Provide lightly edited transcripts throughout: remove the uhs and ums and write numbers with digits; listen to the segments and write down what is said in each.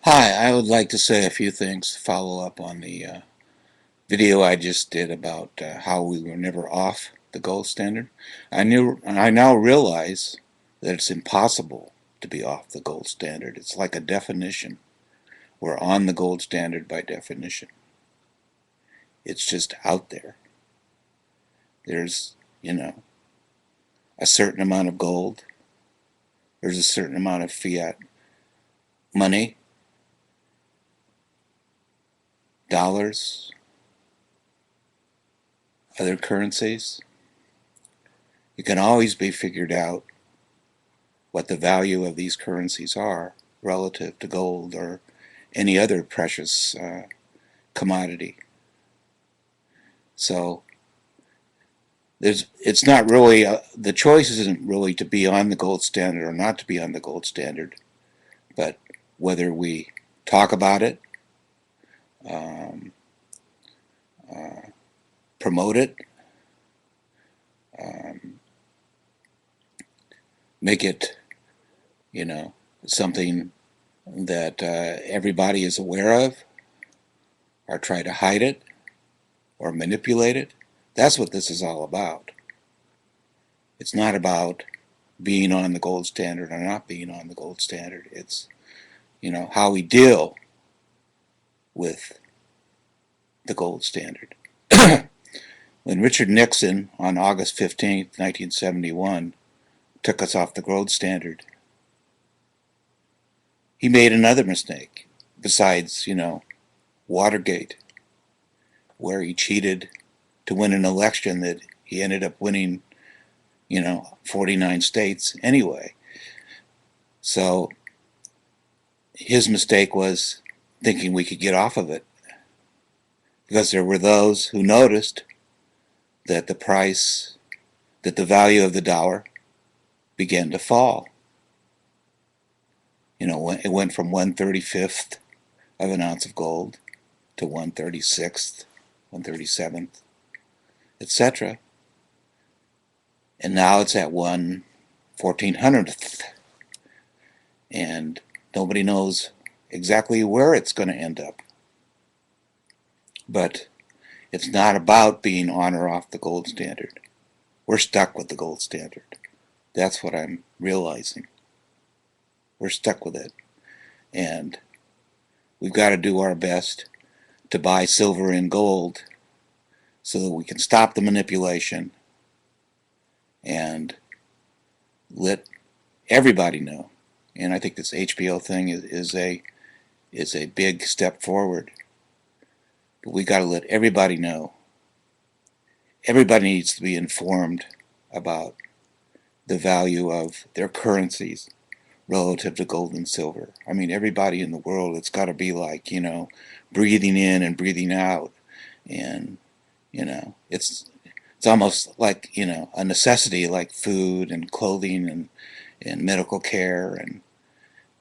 Hi, I would like to say a few things to follow up on the video I just did about how we were never off the gold standard. I now realize that it's impossible to be off the gold standard. It's like a definition. We're on the gold standard by definition. It's just out there. There's, you know, a certain amount of gold. There's a certain amount of fiat money, dollars, other currencies. It can always be figured out what the value of these currencies are relative to gold or any other precious commodity. So it's not really, the choice isn't really to be on the gold standard or not to be on the gold standard, but whether we talk about it, um, uh, promote it, um, make it, you know, something that everybody is aware of, or try to hide it or manipulate it. That's what this is all about. It's not about being on the gold standard or not being on the gold standard. It's, how we deal with the gold standard. When Richard Nixon, on August 15th, 1971, took us off the gold standard, he made another mistake besides, Watergate, where he cheated to win an election that he ended up winning, 49 states anyway. So his mistake was thinking we could get off of it, because there were those who noticed that the value of the dollar began to fall. It went from 1/35th of an ounce of gold to 1/36th, 1/37th, etc. And now it's at 1/1400th. And nobody knows exactly where it's going to end up. But it's not about being on or off the gold standard. We're stuck with the gold standard. That's what I'm realizing. We're stuck with it. And we've got to do our best to buy silver and gold so that we can stop the manipulation and let everybody know. And I think this HBO thing is a big step forward. But we got to let everybody know. Everybody needs to be informed about the value of their currencies relative to gold and silver. I mean, everybody in the world, it's got to be like, breathing in and breathing out. And, it's almost like, a necessity, like food and clothing and medical care and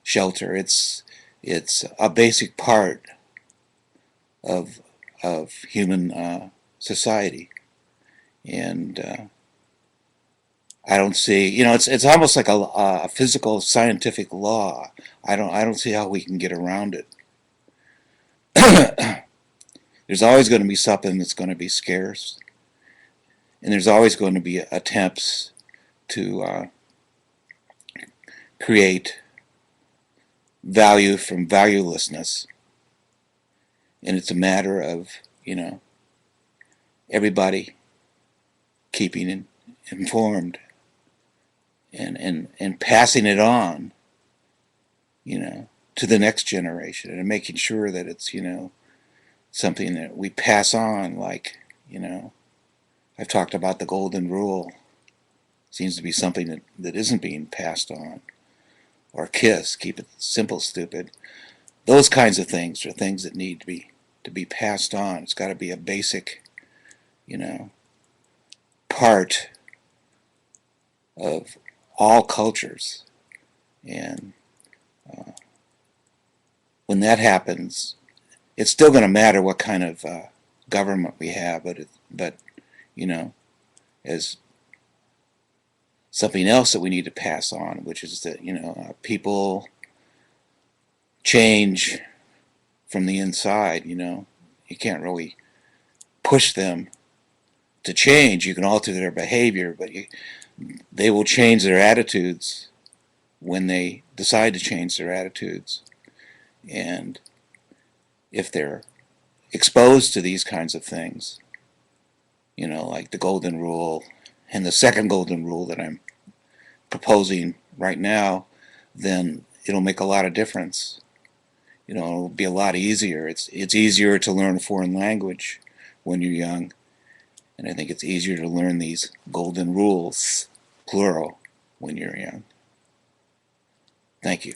shelter. It's a basic part of human society. And I don't see, it's almost like a physical scientific law. I don't see how we can get around it. There's always going to be something that's going to be scarce, and there's always going to be attempts to create value from valuelessness. And it's a matter of, everybody keeping informed and passing it on, to the next generation, and making sure that it's, something that we pass on. Like, I've talked about the golden rule. Seems to be something that isn't being passed on. Or KISS, keep it simple, stupid. Those kinds of things are things that need to be passed on. It's got to be a basic, you know, part of all cultures. And when that happens, it's still going to matter what kind of government we have, but you know, as something else that we need to pass on, which is that, people change from the inside, you know. You can't really push them to change. You can alter their behavior, but they will change their attitudes when they decide to change their attitudes. And if they're exposed to these kinds of things, you know, like the golden rule and the second golden rule that I'm proposing right now, then it'll make a lot of difference. You know, it'll be a lot easier. It's easier to learn a foreign language when you're young, and I think it's easier to learn these golden rules, plural, when you're young. Thank you.